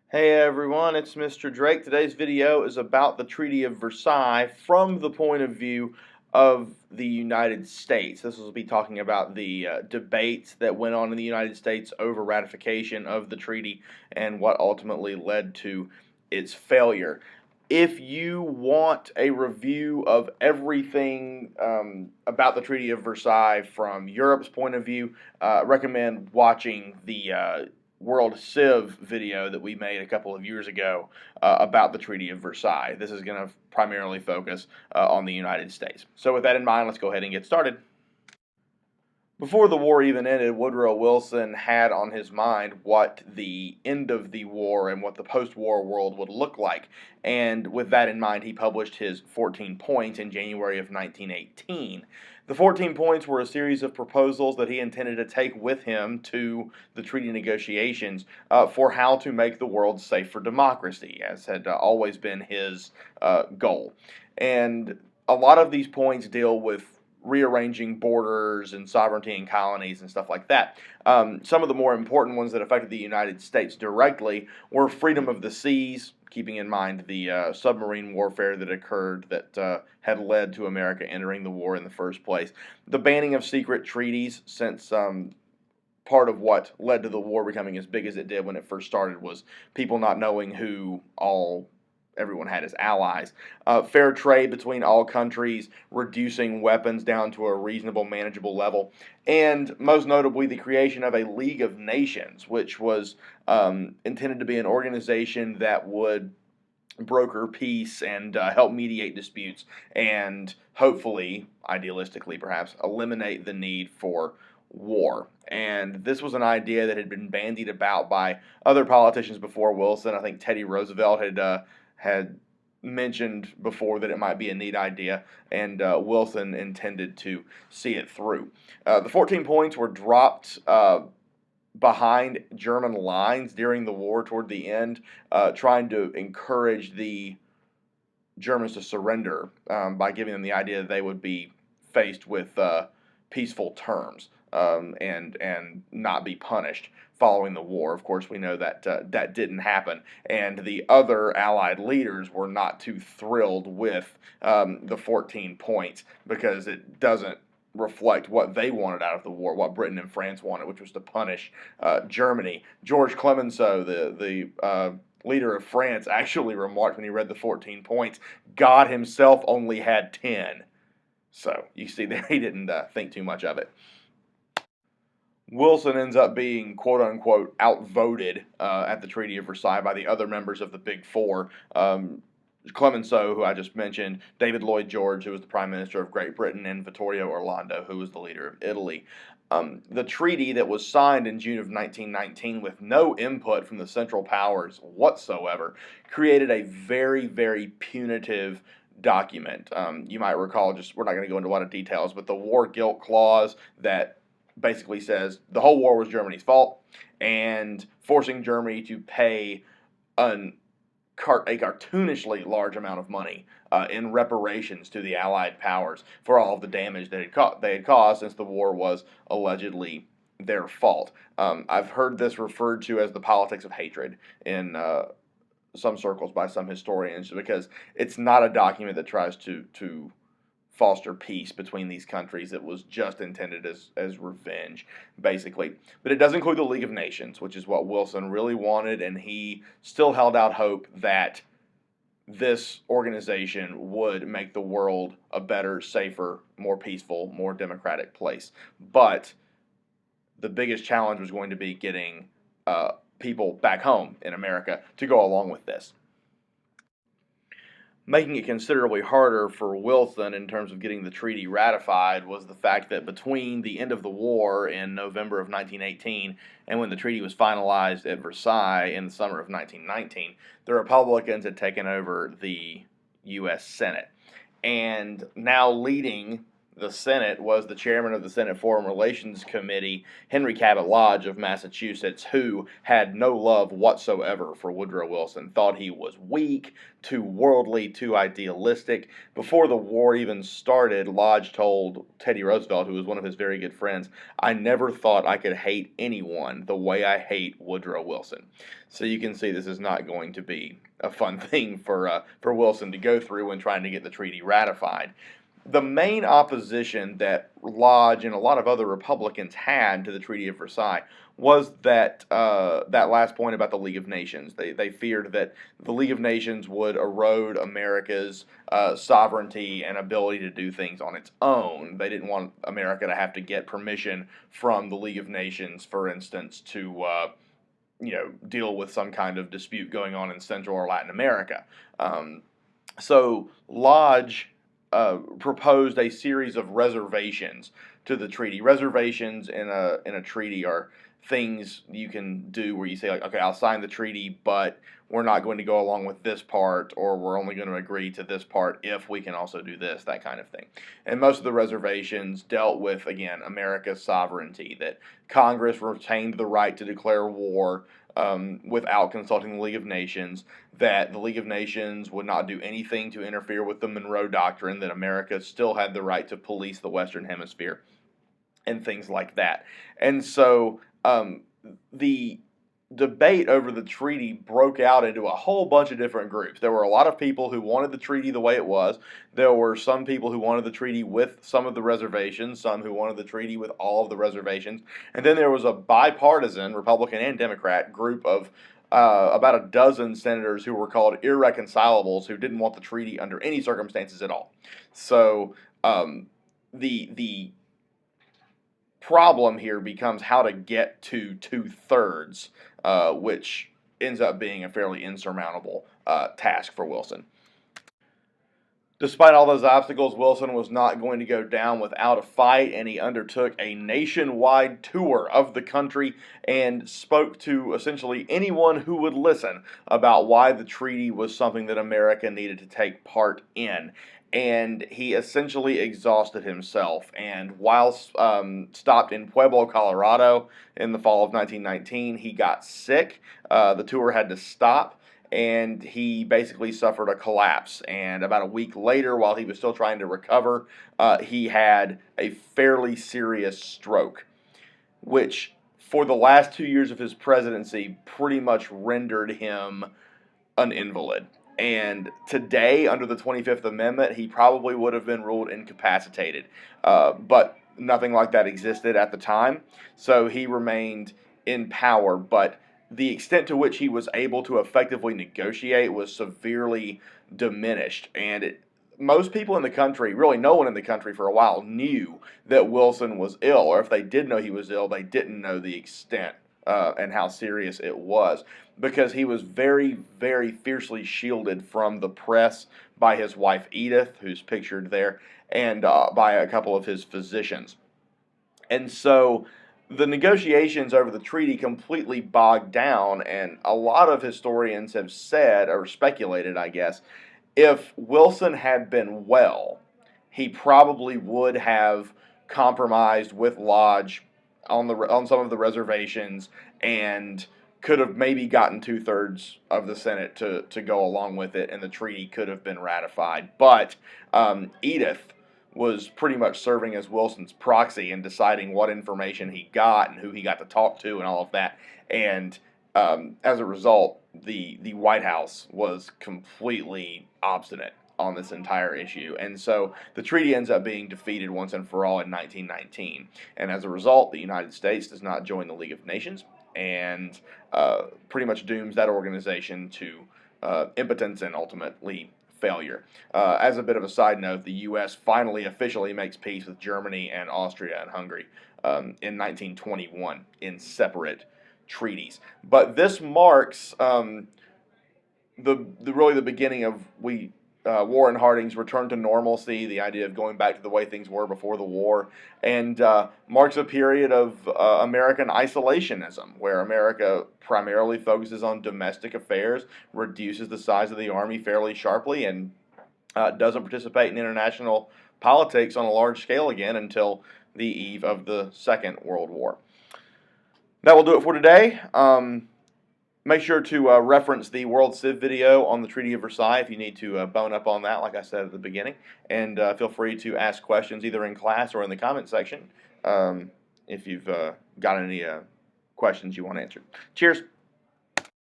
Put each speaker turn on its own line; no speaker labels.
Hey everyone, it's Mr. Drake. Today's video is about the Treaty of Versailles from the point of view of the United States. This will be talking about the debates that went on in the United States over ratification of the treaty and what ultimately led to its failure. If you want a review of everything about the Treaty of Versailles from Europe's point of view, recommend watching the World Civ video that we made a couple of years ago about the Treaty of Versailles. This is going to primarily focus on the United States. So with that in mind, let's go ahead and get started. Before the war even ended, Woodrow Wilson had on his mind what the end of the war and what the post-war world would look like. And with that in mind, he published his 14 points in January of 1918. The 14 points were a series of proposals that he intended to take with him to the treaty negotiations for how to make the world safe for democracy, as had always been his goal. And a lot of these points deal with rearranging borders and sovereignty and colonies and stuff like that. Some of the more important ones that affected the United States directly were freedom of the seas, keeping in mind the submarine warfare that occurred that had led to America entering the war in the first place, the banning of secret treaties, since part of what led to the war becoming as big as it did when it first started was people not knowing who everyone had as allies. Fair trade between all countries, reducing weapons down to a reasonable, manageable level, and most notably the creation of a League of Nations, which was intended to be an organization that would broker peace and help mediate disputes and hopefully, idealistically perhaps, eliminate the need for war. And this was an idea that had been bandied about by other politicians before Wilson. I think Teddy Roosevelt had mentioned before that it might be a neat idea, and Wilson intended to see it through. The 14 points were dropped behind German lines during the war toward the end, trying to encourage the Germans to surrender by giving them the idea that they would be faced with peaceful terms and not be punished following the war. Of course, we know that that didn't happen, and the other Allied leaders were not too thrilled with the 14 points because it doesn't reflect what they wanted out of the war, what Britain and France wanted, which was to punish Germany. George Clemenceau, the leader of France, actually remarked when he read the 14 points, God himself only had 10. So you see there, he didn't think too much of it. Wilson ends up being quote-unquote outvoted at the Treaty of Versailles by the other members of the Big Four. Clemenceau, who I just mentioned, David Lloyd George, who was the Prime Minister of Great Britain, and Vittorio Orlando, who was the leader of Italy. The treaty that was signed in June of 1919 with no input from the Central Powers whatsoever created a very, very punitive document. You might recall, we're not going to go into a lot of details, but the war guilt clause that basically says the whole war was Germany's fault and forcing Germany to pay a cartoonishly large amount of money in reparations to the Allied powers for all of the damage that they had caused since the war was allegedly their fault. I've heard this referred to as the politics of hatred in some circles by some historians because it's not a document that tries to foster peace between these countries. It was just intended as revenge, basically. But it does include the League of Nations, which is what Wilson really wanted, and he still held out hope that this organization would make the world a better, safer, more peaceful, more democratic place. But the biggest challenge was going to be getting people back home in America to go along with this. Making it considerably harder for Wilson in terms of getting the treaty ratified was the fact that between the end of the war in November of 1918 and when the treaty was finalized at Versailles in the summer of 1919, the Republicans had taken over the U.S. Senate. And now leading the Senate was the chairman of the Senate Foreign Relations Committee, Henry Cabot Lodge of Massachusetts, who had no love whatsoever for Woodrow Wilson, thought he was weak, too worldly, too idealistic. Before the war even started, Lodge told Teddy Roosevelt, who was one of his very good friends, "I never thought I could hate anyone the way I hate Woodrow Wilson." So you can see this is not going to be a fun thing for Wilson to go through when trying to get the treaty ratified. The main opposition that Lodge and a lot of other Republicans had to the Treaty of Versailles was that that last point about the League of Nations. They feared that the League of Nations would erode America's sovereignty and ability to do things on its own. They didn't want America to have to get permission from the League of Nations, for instance, to deal with some kind of dispute going on in Central or Latin America. So Lodge proposed a series of reservations to the treaty. Reservations in a treaty are things you can do where you say, like, okay, I'll sign the treaty, but we're not going to go along with this part, or we're only going to agree to this part if we can also do this, that kind of thing. And most of the reservations dealt with, again, America's sovereignty, that Congress retained the right to declare war without consulting the League of Nations, that the League of Nations would not do anything to interfere with the Monroe Doctrine, that America still had the right to police the Western Hemisphere, and things like that. And so the debate over the treaty broke out into a whole bunch of different groups. There were a lot of people who wanted the treaty the way it was. There were some people who wanted the treaty with some of the reservations, some who wanted the treaty with all of the reservations. And then there was a bipartisan, Republican and Democrat, group of about a dozen senators who were called irreconcilables, who didn't want the treaty under any circumstances at all. So the problem here becomes how to get to 2/3, which ends up being a fairly insurmountable task for Wilson. Despite all those obstacles, Wilson was not going to go down without a fight, and he undertook a nationwide tour of the country and spoke to essentially anyone who would listen about why the treaty was something that America needed to take part in. And he essentially exhausted himself, and while stopped in Pueblo, Colorado in the fall of 1919, he got sick. The tour had to stop, and he basically suffered a collapse. And about a week later, while he was still trying to recover, he had a fairly serious stroke, which for the last 2 years of his presidency pretty much rendered him an invalid. And today, under the 25th Amendment, he probably would have been ruled incapacitated. But nothing like that existed at the time, so he remained in power. But the extent to which he was able to effectively negotiate was severely diminished. And most people in the country, really no one in the country for a while, knew that Wilson was ill. Or if they did know he was ill, they didn't know the extent and how serious it was, because he was very, very fiercely shielded from the press by his wife Edith, who's pictured there, and by a couple of his physicians. And so the negotiations over the treaty completely bogged down, and a lot of historians have said, or speculated, I guess, if Wilson had been well, he probably would have compromised with Lodge on some of the reservations, and could have maybe gotten 2/3 of the Senate to go along with it, and the treaty could have been ratified. But Edith was pretty much serving as Wilson's proxy in deciding what information he got and who he got to talk to and all of that. And as a result, the White House was completely obstinate on this entire issue. And so the treaty ends up being defeated once and for all in 1919. And as a result, the United States does not join the League of Nations, and pretty much dooms that organization to impotence and ultimately failure. As a bit of a side note, the U.S. finally officially makes peace with Germany and Austria and Hungary in 1921 in separate treaties. But this marks really the beginning of Warren Harding's return to normalcy, the idea of going back to the way things were before the war, and marks a period of American isolationism, where America primarily focuses on domestic affairs, reduces the size of the army fairly sharply, and doesn't participate in international politics on a large scale again until the eve of the Second World War. That will do it for today. Make sure to reference the World Civ video on the Treaty of Versailles if you need to bone up on that, like I said at the beginning. And feel free to ask questions either in class or in the comment section if you've got any questions you want answered. Cheers.